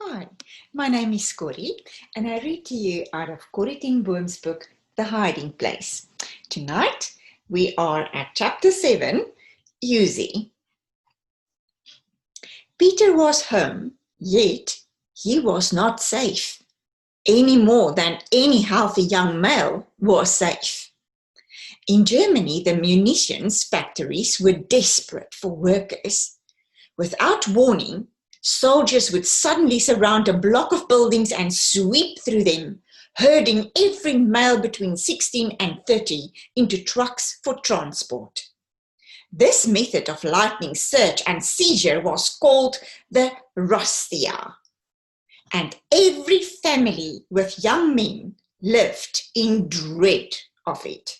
Hi, my name is Corrie, and I read to you out of Corrie ten Boom's book, The Hiding Place. Tonight, we are at Chapter 7, Yuzi. Peter was home, yet he was not safe, any more than any healthy young male was safe. In Germany, the munitions factories were desperate for workers. Without warning, soldiers would suddenly surround a block of buildings and sweep through them, herding every male between 16 and 30 into trucks for transport. This method of lightning search and seizure was called the razzia, and every family with young men lived in dread of it.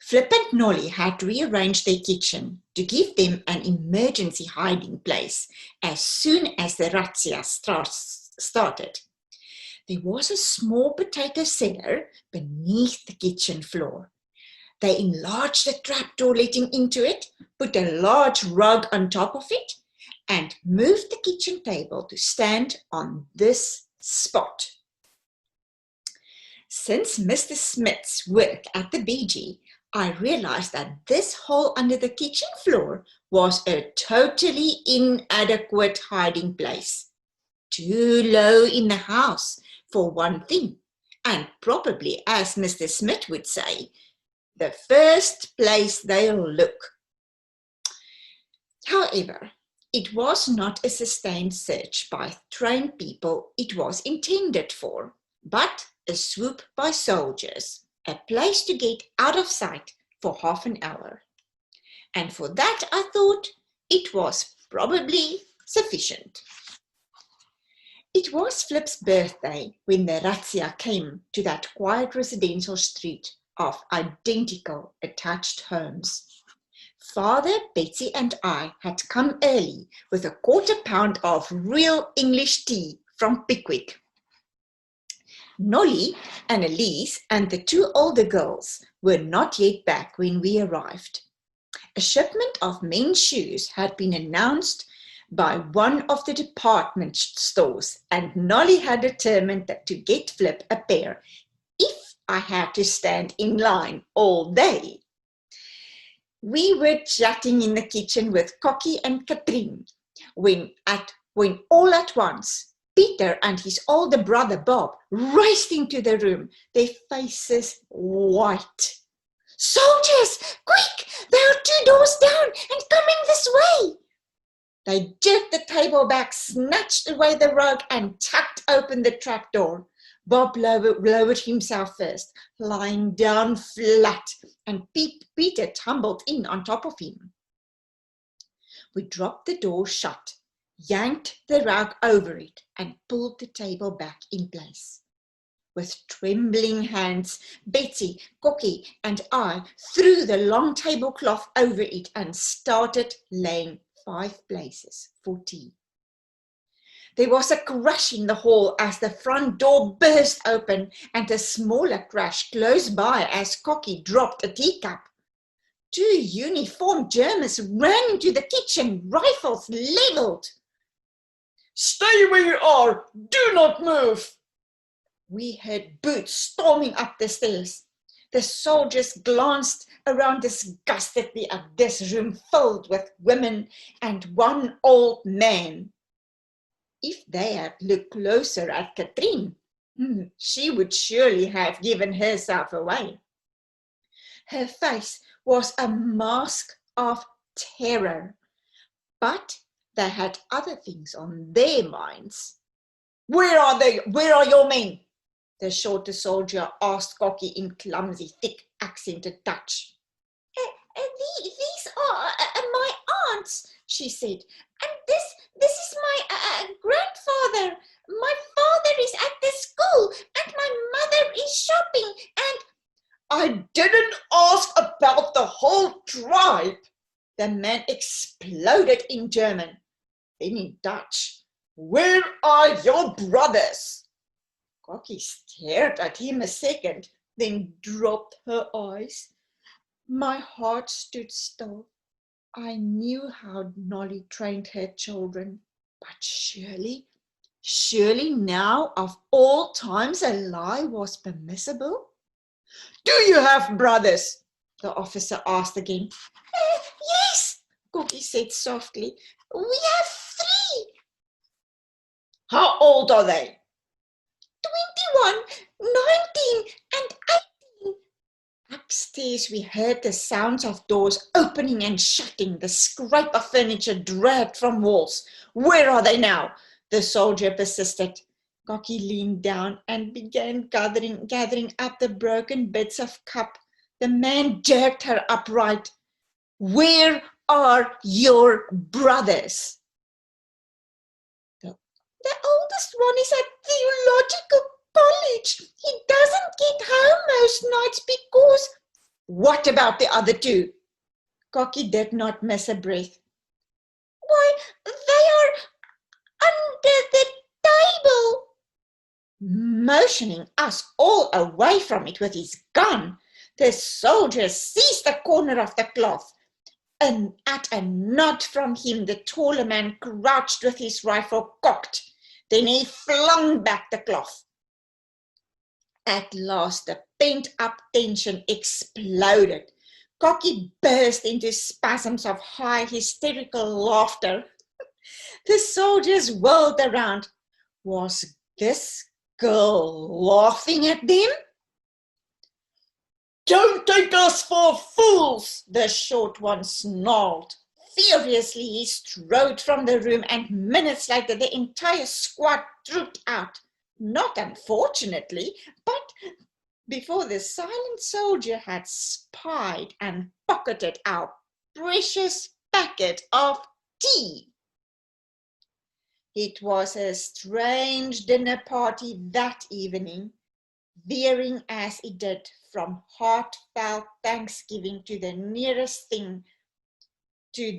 Flip and Nolly had rearranged their kitchen to give them an emergency hiding place as soon as the razzia started. There was a small potato cellar beneath the kitchen floor. They enlarged the trapdoor letting into it, put a large rug on top of it, and moved the kitchen table to stand on this spot. Since Mr. Smith's work at the BG, I realized that this hole under the kitchen floor was a totally inadequate hiding place. Too low in the house, for one thing, and probably, as Mr. Smith would say, the first place they'll look. However, it was not a sustained search by trained people it was intended for, but a swoop by soldiers, a place to get out of sight for half an hour. And for that, I thought it was probably sufficient. It was Flip's birthday when the razzia came to that quiet residential street of identical attached homes. Father, Betsy, and I had come early with a £1/4 of real English tea from Pickwick. Nolly, Annalise, and the 2 older girls were not yet back when we arrived. A shipment of men's shoes had been announced by one of the department stores, and Nolly had determined to get Flip a pair if I had to stand in line all day. We were chatting in the kitchen with Corrie and Katrien when all at once Peter and his older brother Bob raced into the room, their faces white. "Soldiers, quick! There are 2 doors down and coming this way!" They jerked the table back, snatched away the rug, and tucked open the trapdoor. Bob lowered himself first, lying down flat, and Peter tumbled in on top of him. We dropped the door shut, yanked the rug over it, and pulled the table back in place. With trembling hands, Betsy, Corrie, and I threw the long tablecloth over it and started laying 5 places for tea. There was a crash in the hall as the front door burst open, and a smaller crash close by as Corrie dropped a teacup. 2 uniformed Germans ran into the kitchen, rifles levelled. "Stay where you are! Do not move!" We heard boots storming up the stairs. The soldiers glanced around disgustedly at this room filled with women and one old man. If they had looked closer at Katrien, she would surely have given herself away. Her face was a mask of terror, but they had other things on their minds. Where are your men?" the shorter soldier asked Corrie in clumsy, thick, accented Dutch. These are my aunts," she said, "and this is my grandfather. My father is at the school, and my mother is shopping, and—" "I didn't ask about the whole tribe," the man exploded in German. Then in Dutch, "Where are your brothers?" Corrie stared at him a second, then dropped her eyes. My heart stood still. I knew how Nolly trained her children, but surely Surely now of all times a lie was permissible? Do you have brothers? The officer asked again. Yes, Corrie said softly. We have 3. How old are they? 21, 19, and 18. Upstairs we heard the sounds of doors opening and shutting, the scrape of furniture dragged from walls. Where are they now? The soldier persisted. Corrie leaned down and began gathering up the broken bits of cup. The man jerked her upright. Where are your brothers? The oldest one is at theological college. He doesn't get home most nights because... What about the other 2? Corrie did not miss a breath. Why, they are under the table. Motioning us all away from it with his gun, the soldier seized the corner of the cloth. And at a nod from him, the taller man crouched with his rifle cocked. Then he flung back the cloth. At last, the pent-up tension exploded. Corrie burst into spasms of high, hysterical laughter. The soldiers whirled around. Was this girl laughing at them? Don't take us for fools, the short one snarled. Furiously, he strode from the room, and minutes later the entire squad trooped out. Not unfortunately, but before the silent soldier had spied and pocketed our precious packet of tea. It was a strange dinner party that evening, veering as it did from heartfelt thanksgiving to the nearest thing to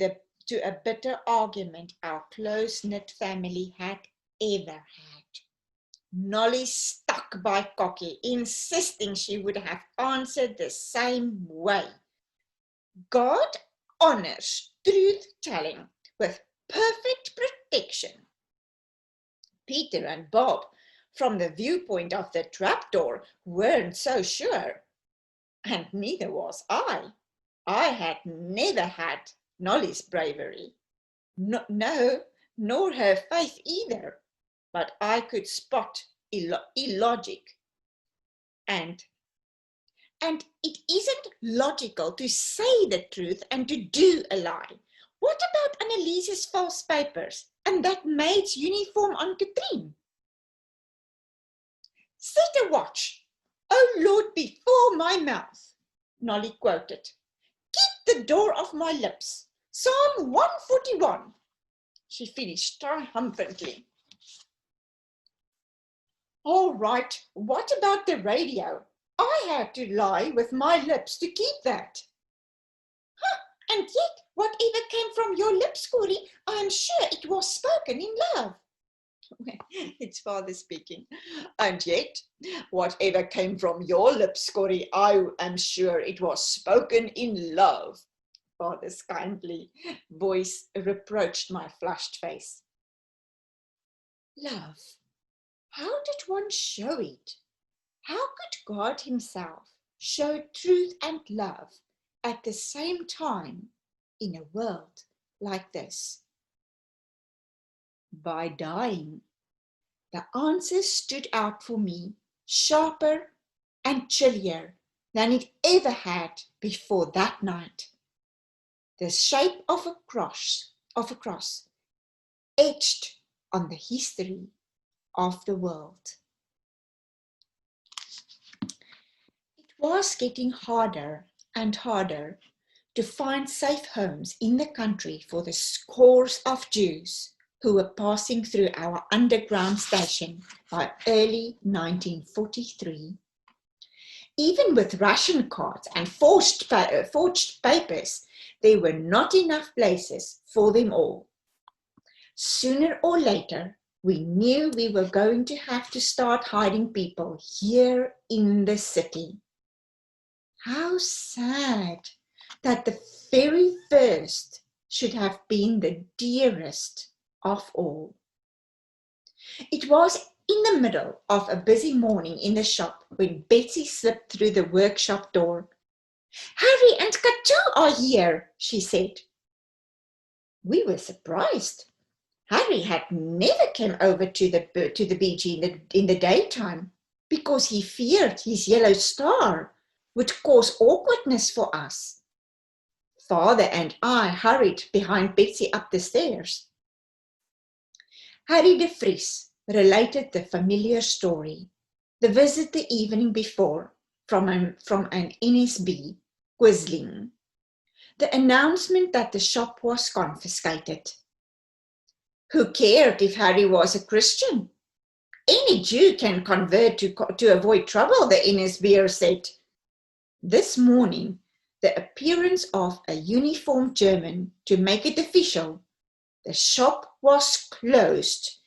a bitter argument our close-knit family had ever had. Nolly stuck by Corrie, insisting she would have answered the same way. God honors truth-telling with perfect protection. Peter and Bob, from the viewpoint of the trapdoor, weren't so sure. And neither was I. I had never had Nolly's bravery. No, nor her faith either. But I could spot illogic. And it isn't logical to say the truth and to do a lie. What about Anneliese's false papers and that maid's uniform on Katrine? Set a watch, O Lord, before my mouth, Nolly quoted. Keep the door off my lips. Psalm 141, she finished triumphantly. All right, what about the radio? I had to lie with my lips to keep that. And yet, whatever came from your lips, Corrie, I am sure it was spoken in love. It's father speaking. And yet, whatever came from your lips, Corrie, I am sure it was spoken in love. Father's kindly voice reproached my flushed face. Love. How did one show it? How could God himself show truth and love at the same time in a world like this? By dying. The answer stood out for me, sharper and chillier than it ever had before that night. The shape of a cross etched on the history of the world. It was getting harder and harder to find safe homes in the country for the scores of Jews who were passing through our underground station by early 1943. Even with ration cards and forged papers, there were not enough places for them all. Sooner or later, we knew we were going to have to start hiding people here in the city. How sad that the very first should have been the dearest of all. It was in the middle of a busy morning in the shop when Betsy slipped through the workshop door. "Harry and Katu are here," she said. We were surprised. Harry had never come over to the beach in the daytime because he feared his yellow star would cause awkwardness for us. Father and I hurried behind Betsy up the stairs. Harry de Vries related the familiar story, the visit the evening before from an NSB, Quisling, the announcement that the shop was confiscated. Who cared if Harry was a Christian? Any Jew can convert to avoid trouble, the NSBer said. This morning, the appearance of a uniformed German to make it official, the shop was closed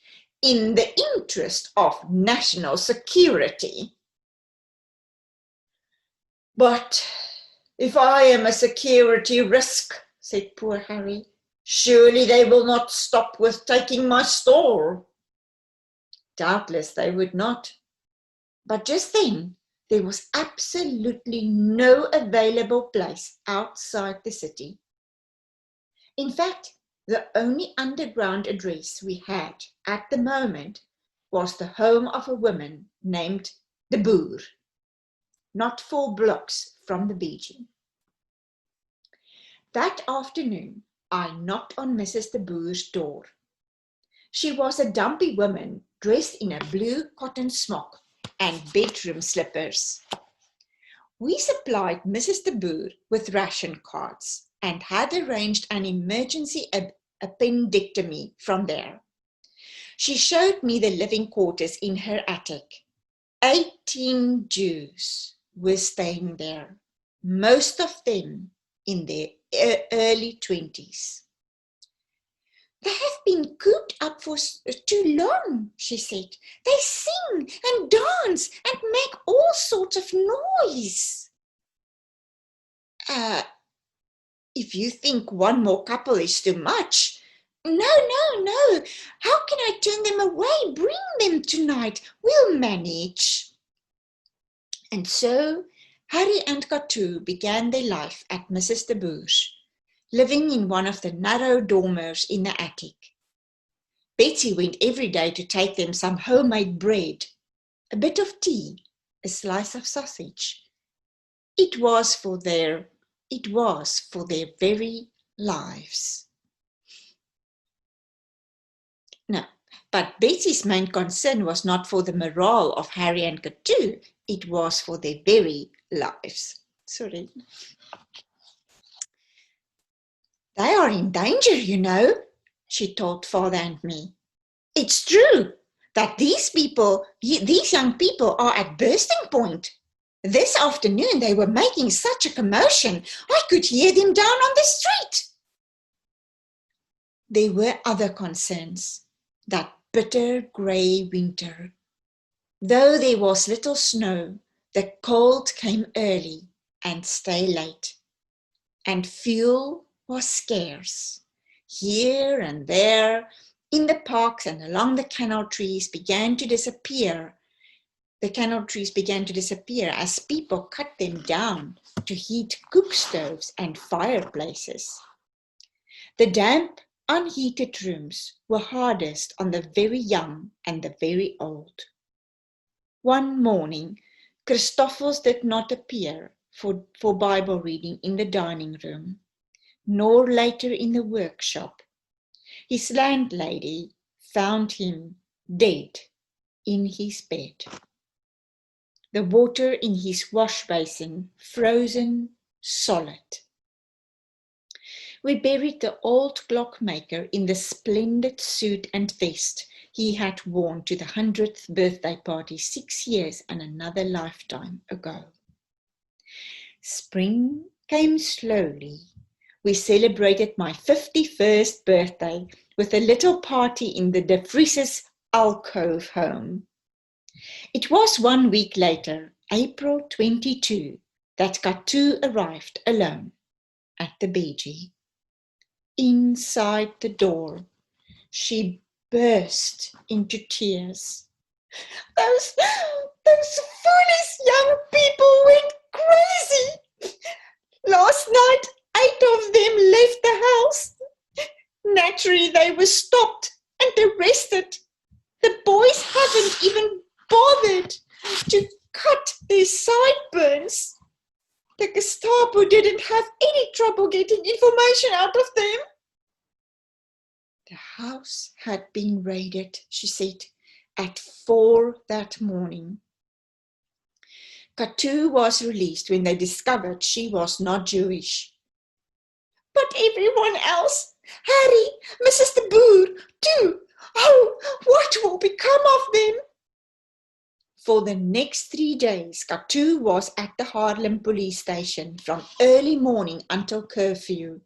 in the interest of national security. "But if I am a security risk," said poor Harry, "surely they will not stop with taking my store." Doubtless they would not. But just then, there was absolutely no available place outside the city. In fact, the only underground address we had at the moment was the home of a woman named De Boer, not 4 blocks from the beach. That afternoon, I knocked on Mrs. De Boer's door. She was a dumpy woman dressed in a blue cotton smock and bedroom slippers. We supplied Mrs. De Boer with ration cards and had arranged an emergency appendectomy from there. She showed me the living quarters in her attic. 18 Jews were staying there, most of them in their early 20s. "They have been cooped up for too long," she said. "They sing and dance and make all sorts of noise." If you think one more couple is too much." No. How can I turn them away? Bring them tonight. We'll manage." And so Harry and Katu began their life at Mrs. De Boer's, living in one of the narrow dormers in the attic. Betsy went every day to take them some homemade bread, a bit of tea, a slice of sausage. It was for their very lives. No, but Betsy's main concern was not for the morale of Harry and Katu, it was for their very lives. Sorry. "They are in danger, you know," she told Father and me. "It's true that these young people are at bursting point. This afternoon they were making such a commotion, I could hear them down on the street." There were other concerns. That bitter grey winter. Though there was little snow, the cold came early and stayed late, and fuel was scarce. Here and there, in the parks and along the canal trees began to disappear. The canal trees began to disappear as people cut them down to heat cook stoves and fireplaces. The damp, unheated rooms were hardest on the very young and the very old. One morning, Christoffels did not appear for Bible reading in the dining room, nor later in the workshop. His landlady found him dead in his bed. The water in his wash basin frozen solid. We buried the old clockmaker in the splendid suit and vest he had worn to the 100th birthday party 6 years and another lifetime ago. Spring came slowly. We celebrated my 51st birthday with a little party in the De Vries's alcove home. It was 1 week later, April 22, that Katu arrived alone at the BG. Inside the door, she burst into tears. Those foolish young people went crazy. Last night, 8 of them left the house. Naturally, they were stopped and arrested. The boys haven't even bothered to cut their sideburns. The Gestapo didn't have any trouble getting information out of them. The house had been raided, she said, at 4 that morning. Katu was released when they discovered she was not Jewish. But everyone else, Harry, Mrs. de Boer, too. Oh, what will become of them? For the next 3 days, Katu was at the Haarlem police station from early morning until curfew,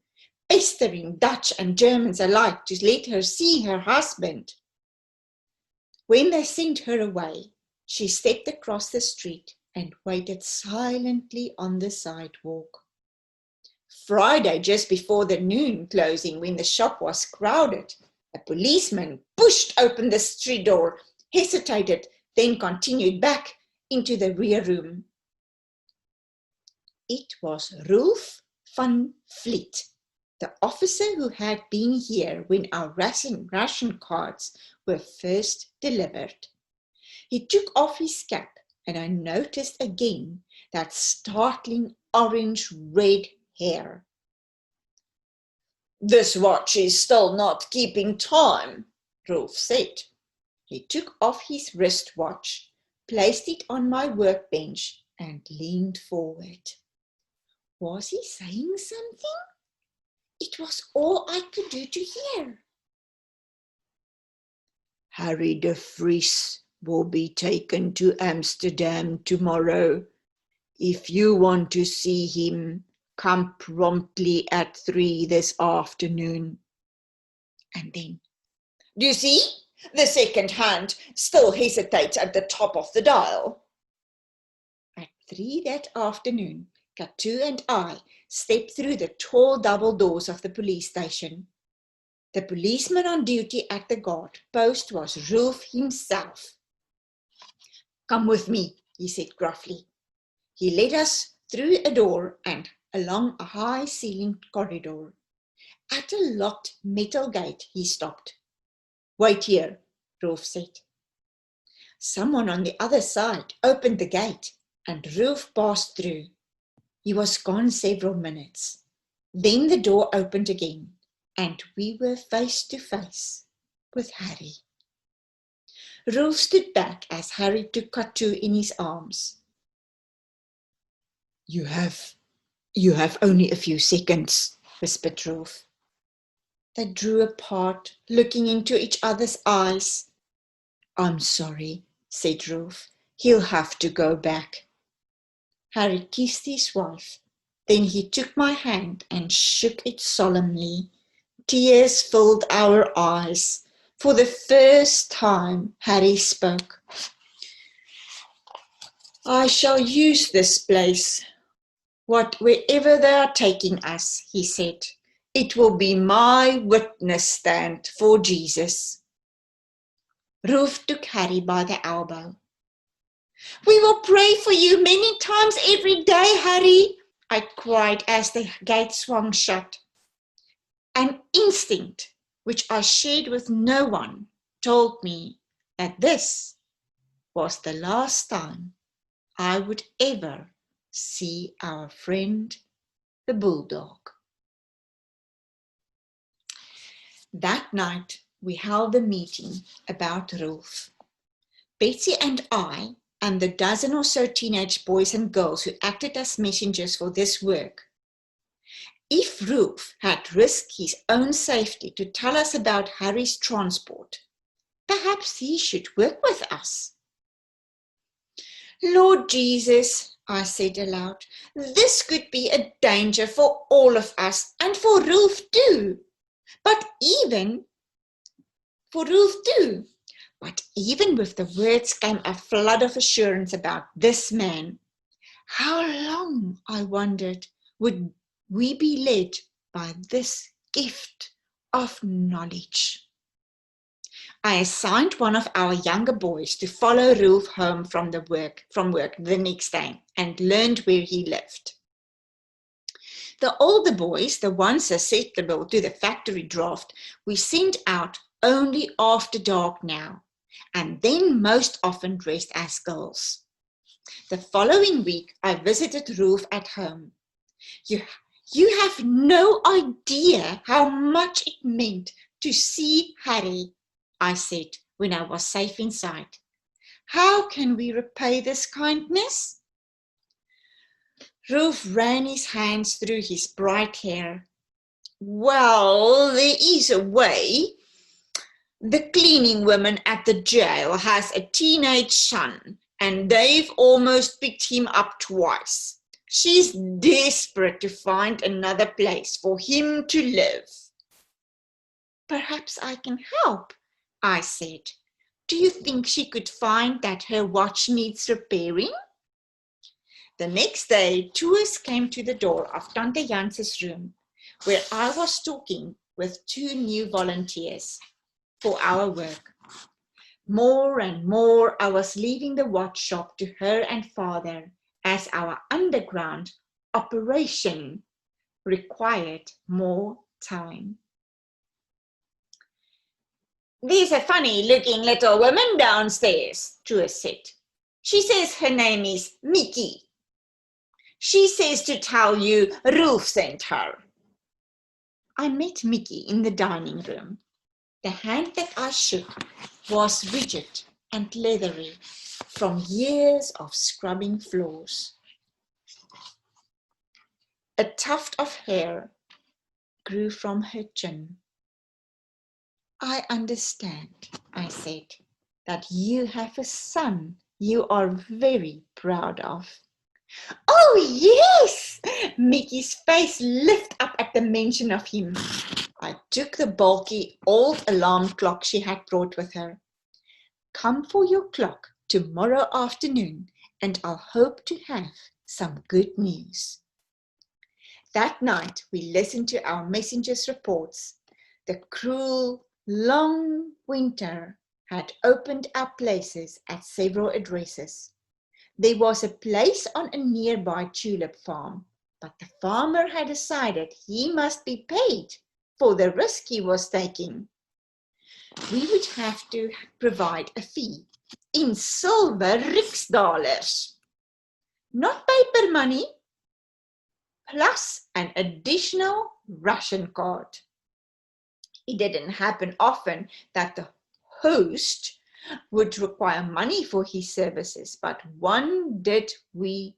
pestering Dutch and Germans alike to let her see her husband. When they sent her away, she stepped across the street and waited silently on the sidewalk. Friday, just before the noon closing, when the shop was crowded, a policeman pushed open the street door, hesitated, then continued back into the rear room. It was Rolf van Vliet, the officer who had been here when our ration cards were first delivered. He took off his cap, and I noticed again that startling orange-red hair. "This watch is still not keeping time," Rolf said. He took off his wristwatch, placed it on my workbench, and leaned forward. Was he saying something? It was all I could do to hear. "Harry de Vries will be taken to Amsterdam tomorrow. If you want to see him, come promptly at 3 this afternoon." And then, "Do you see? The second hand still hesitates at the top of the dial." At 3 that afternoon, Katu and I stepped through the tall double doors of the police station. The policeman on duty at the guard post was Rolf himself. "Come with me," he said gruffly. He led us through a door and along a high-ceilinged corridor. At a locked metal gate, he stopped. "Wait here," Rolf said. Someone on the other side opened the gate, and Rolf passed through. He was gone several minutes. Then the door opened again, and we were face to face with Harry. Rolf stood back as Harry took Katu in his arms. You have only a few seconds," whispered Rolf. They drew apart, looking into each other's eyes. "I'm sorry," said Rolf. "He'll have to go back." Harry kissed his wife. Then he took my hand and shook it solemnly. Tears filled our eyes. For the first time, Harry spoke. "I shall use this place, wherever they are taking us," he said. "It will be my witness stand for Jesus." Rolf took Harry by the elbow. "We will pray for you many times every day, Harry," I cried as the gate swung shut. An instinct, which I shared with no one, told me that this was the last time I would ever see our friend the bulldog. That night we held a meeting about Rolf. Betsy and I, and the dozen or so teenage boys and girls who acted as messengers for this work. If Rolf had risked his own safety to tell us about Harry's transport, perhaps he should work with us. "Lord Jesus," I said aloud, "this could be a danger for all of us and for Rolf too. But even with the words came a flood of assurance about this man. How long, I wondered, would we be led by this gift of knowledge? I assigned one of our younger boys to follow Rolf home from work the next day and learned where he lived. The older boys, the ones susceptible to the factory draft, we sent out only after dark now, and then most often dressed as girls. The following week, I visited Rolf at home. You have no idea how much it meant to see Harry, I said when I was safe inside. How can we repay this kindness? Rolf ran his hands through his bright hair. Well, there is a way. The cleaning woman at the jail has a teenage son, and they've almost picked him up twice. She's desperate to find another place for him to live. Perhaps I can help, I said. Do you think she could find that her watch needs repairing? The next day, tours came to the door of Tante Jans's room, where I was talking with 2 new volunteers for our work. More and more, I was leaving the watch shop to her and father, as our underground operation required more time. There's a funny-looking little woman downstairs, Truus said. She says her name is Mickey. She says to tell you Rolf sent her. I met Mickey in the dining room. The hand that I shook was rigid and leathery from years of scrubbing floors. A tuft of hair grew from her chin. I understand, I said, that you have a son you are very proud of. Oh, yes! Mickey's face lifted up at the mention of him. I took the bulky old alarm clock she had brought with her. Come for your clock tomorrow afternoon, and I'll hope to have some good news. That night, we listened to our messenger's reports. The cruel, long winter had opened up places at several addresses. There was a place on a nearby tulip farm, but the farmer had decided he must be paid for the risk he was taking. We would have to provide a fee in silver riksdaler, not paper money, plus an additional ration card. It didn't happen often that the host would require money for his services, but when one did, we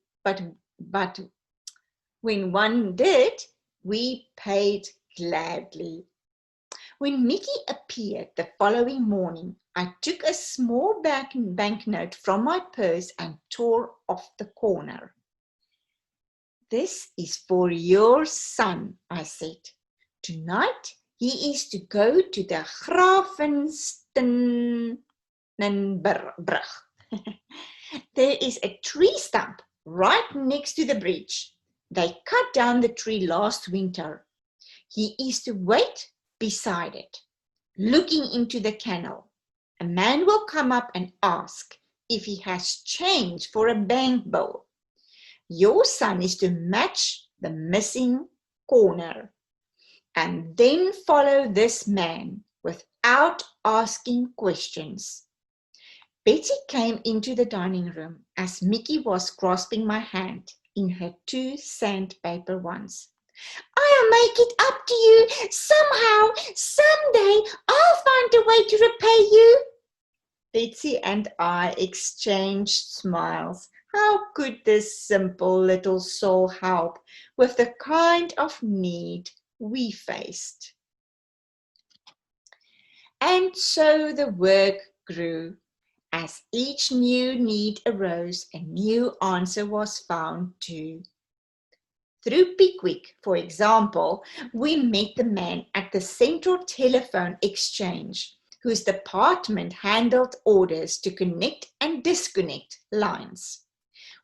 paid gladly. When Mickey appeared the following morning, I took a small banknote from my purse and tore off the corner. This is for your son, I said. Tonight he is to go to the Gravenstenenbrug. There is a tree stump right next to the bridge. They cut down the tree last winter. He is to wait beside it, looking into the canal. A man will come up and ask if he has change for a bank bill. Your son is to match the missing corner and then follow this man without asking questions. Betty came into the dining room as Mickey was grasping my hand in her 2 sandpaper ones. I'll make it up to you somehow, someday. I'll find a way to repay you. Betsy and I exchanged smiles. How could this simple little soul help with the kind of need we faced? And so the work grew. As each new need arose, a new answer was found too. Through Pickwick, for example, we met the man at the Central Telephone Exchange, whose department handled orders to connect and disconnect lines.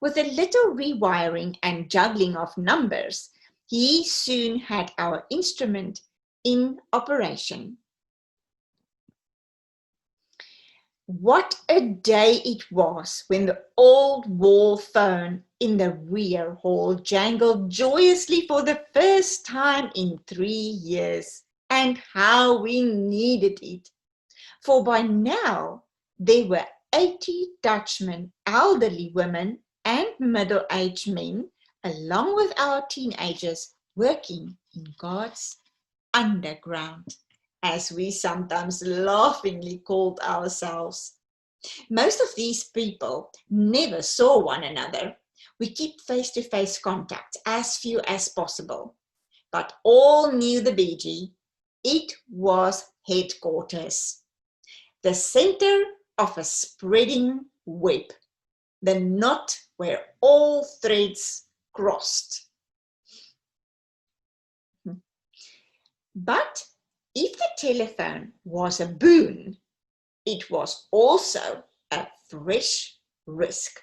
With a little rewiring and juggling of numbers, he soon had our instrument in operation. What a day it was when the old wall phone in the rear hall jangled joyously for the first time in 3 years. And how we needed it. For by now, there were 80 Dutchmen, elderly women, and middle-aged men, along with our teenagers, working in God's underground, as we sometimes laughingly called ourselves. Most of these people never saw one another. We kept face-to-face contact, as few as possible. But all knew the BG. It was headquarters, the center of a spreading web, the knot where all threads crossed. But if the telephone was a boon, it was also a fresh risk,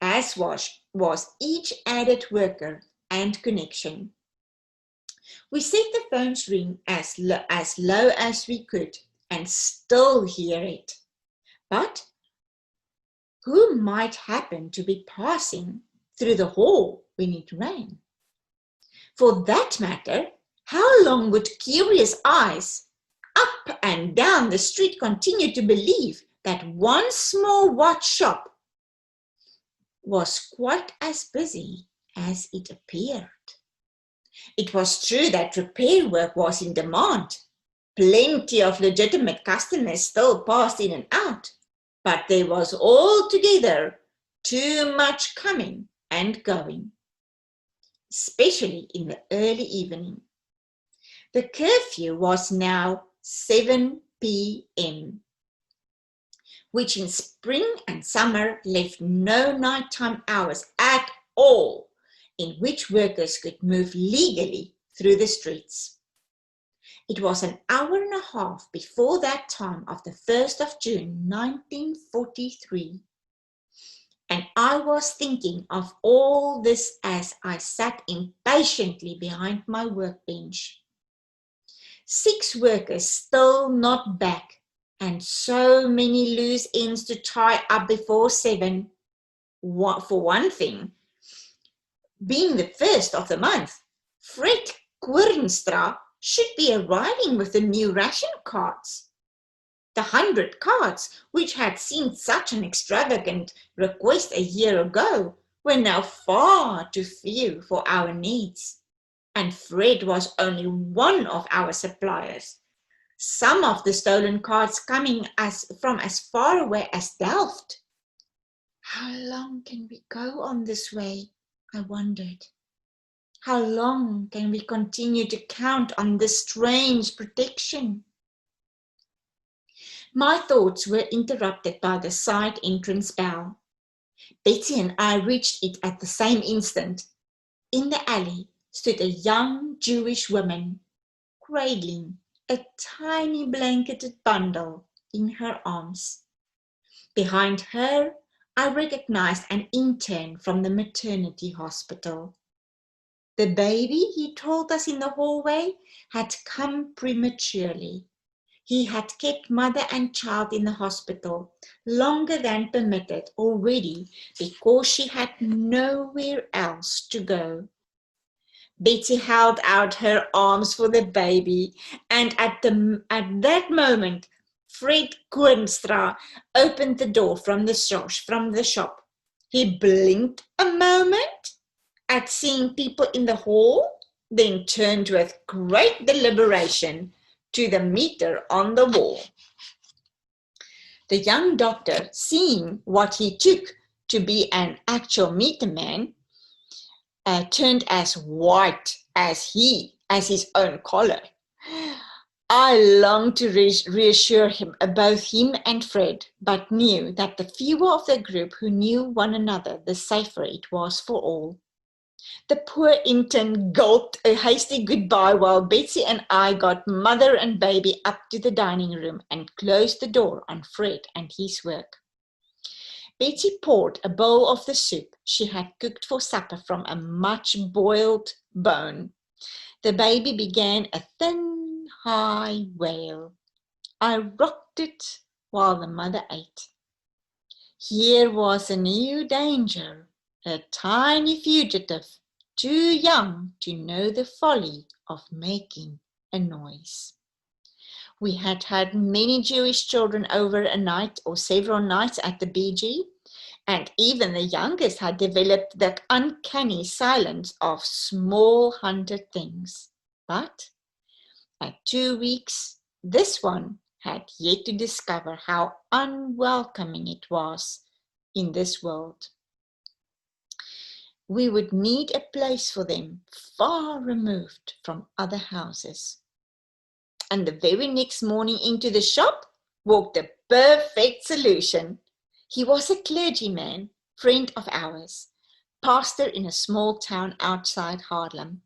as was each added worker and connection. We set the phone's ring as low as we could and still hear it. But who might happen to be passing through the hall when it rang? For that matter, how long would curious eyes up and down the street continue to believe that one small watch shop was quite as busy as it appeared? It was true that repair work was in demand. Plenty of legitimate customers still passed in and out, but there was altogether too much coming and going, especially in the early evening. The curfew was now 7 p.m., which in spring and summer left no nighttime hours at all in which workers could move legally through the streets. It was an hour and a half before that time of the 1st of June, 1943, and I was thinking of all this as I sat impatiently behind my workbench. 6 workers still not back, and so many loose ends to tie up before 7. For one thing, being the 1st of the month, Fred Koornstra should be arriving with the new ration cards. The 100 cards, which had seemed such an extravagant request a year ago, were now far too few for our needs. And Fred was only one of our suppliers. Some of the stolen cards coming from as far away as Delft. How long can we go on this way? I wondered. How long can we continue to count on this strange protection? My thoughts were interrupted by the side entrance bell. Betsy and I reached it at the same instant. In the alley stood a young Jewish woman, cradling a tiny blanketed bundle in her arms. Behind her, I recognized an intern from the maternity hospital. The baby, he told us in the hallway, had come prematurely. He had kept mother and child in the hospital longer than permitted already because she had nowhere else to go. Betsy held out her arms for the baby, and at that moment, Fred Koornstra opened the door from the shop. He blinked a moment at seeing people in the hall, then turned with great deliberation to the meter on the wall. The young doctor, seeing what he took to be an actual meter man, turned as white as his own collar. I longed to reassure him, both him and Fred, but knew that the fewer of the group who knew one another, the safer it was for all. The poor intern gulped a hasty goodbye while Betsy and I got mother and baby up to the dining room and closed the door on Fred and his work. Betsy poured a bowl of the soup she had cooked for supper from a much-boiled bone. The baby began a thin, high wail. I rocked it while the mother ate. Here was a new danger, a tiny fugitive, too young to know the folly of making a noise. We had had many Jewish children over a night or several nights at the BG, and even the youngest had developed the uncanny silence of small hunted things. But at 2 weeks, this one had yet to discover how unwelcoming it was in this world. We would need a place for them far removed from other houses. And the very next morning into the shop walked the perfect solution. He was a clergyman, friend of ours, pastor in a small town outside Haarlem,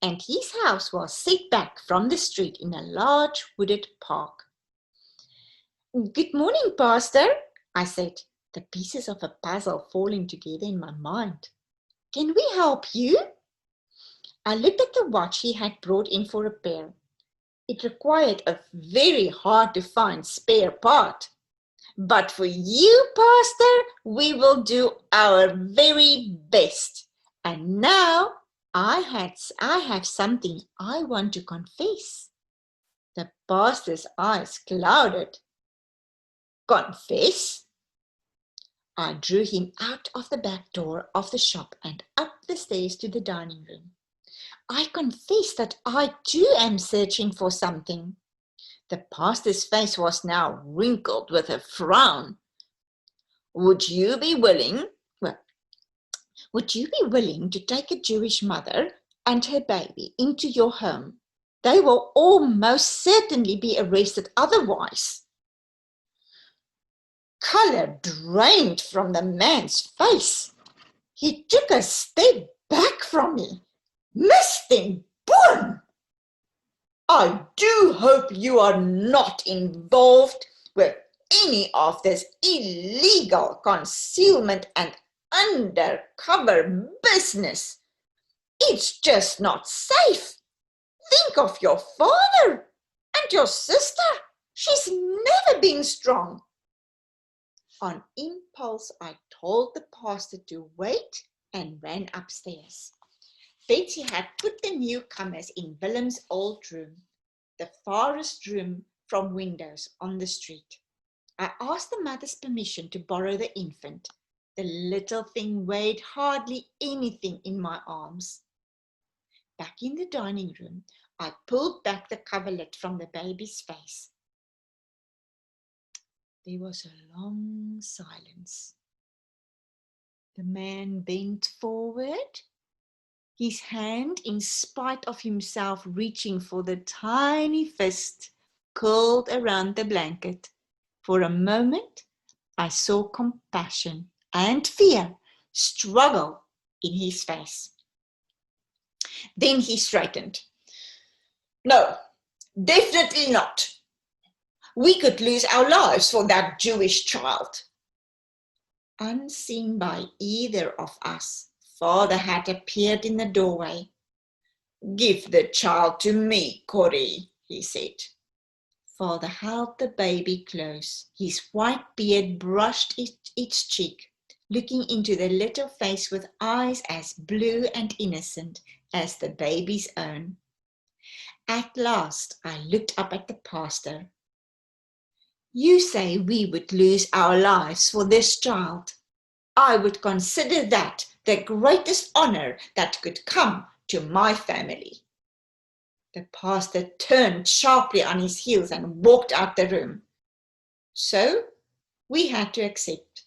and his house was set back from the street in a large wooded park. "Good morning, Pastor," I said, the pieces of a puzzle falling together in my mind. "Can we help you?" I looked at the watch he had brought in for repair. It required a very hard-to-find spare part. "But for you, Pastor, we will do our very best. And now I have something I want to confess." The pastor's eyes clouded. "Confess?" I drew him out of the back door of the shop and up the stairs to the dining room. "I confess that I too am searching for something." The pastor's face was now wrinkled with a frown. Would you be willing to take a Jewish mother and her baby into your home? They will almost certainly be arrested otherwise." Color drained from the man's face. He took a step back from me. "Miss Ten Boom, I do hope you are not involved with any of this illegal concealment and undercover business. It's just not safe. Think of your father and your sister. She's never been strong." On impulse, I told the pastor to wait and ran upstairs. Betsy had put the newcomers in Willem's old room, the farthest room from windows on the street. I asked the mother's permission to borrow the infant. The little thing weighed hardly anything in my arms. Back in the dining room, I pulled back the coverlet from the baby's face. There was a long silence. The man bent forward, his hand, in spite of himself, reaching for the tiny fist curled around the blanket. For a moment, I saw compassion and fear struggle in his face. Then he straightened. "No, definitely not. We could lose our lives for that Jewish child." Unseen by either of us, Father had appeared in the doorway. "Give the child to me, Corrie," he said. Father held the baby close. His white beard brushed its cheek, looking into the little face with eyes as blue and innocent as the baby's own. At last, I looked up at the pastor. "You say we would lose our lives for this child. I would consider that the greatest honor that could come to my family." The pastor turned sharply on his heels and walked out the room. So we had to accept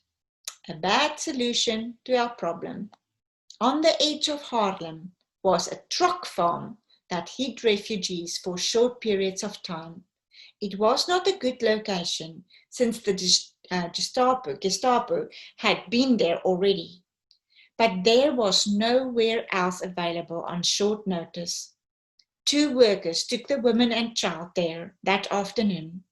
a bad solution to our problem. On the edge of Haarlem was a truck farm that hid refugees for short periods of time. It was not a good location since the Gestapo had been there already. But there was nowhere else available on short notice. 2 workers took the woman and child there that afternoon.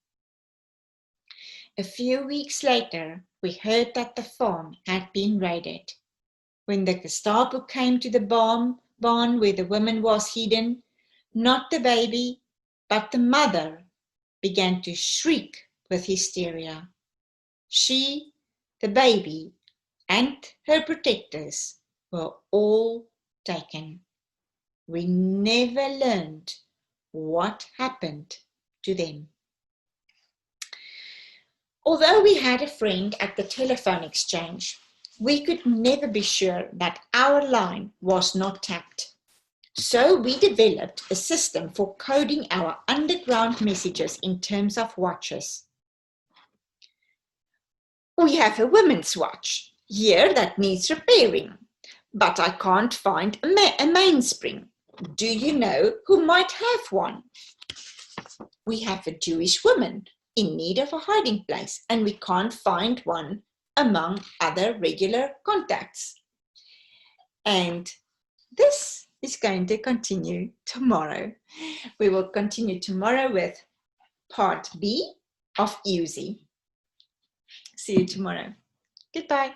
A few weeks later, we heard that the farm had been raided. When the Gestapo came to the barn where the woman was hidden, not the baby, but the mother began to shriek with hysteria. She, the baby, and her protectors were all taken. We never learned what happened to them. Although we had a friend at the telephone exchange, we could never be sure that our line was not tapped. So we developed a system for coding our underground messages in terms of watches. We have a women's watch here that needs repairing, but I can't find a mainspring. Do you know who might have one? We have a Jewish woman in need of a hiding place, and we can't find one among other regular contacts. And this is going to continue tomorrow. We will continue tomorrow with part B of Easy. See you tomorrow. Goodbye.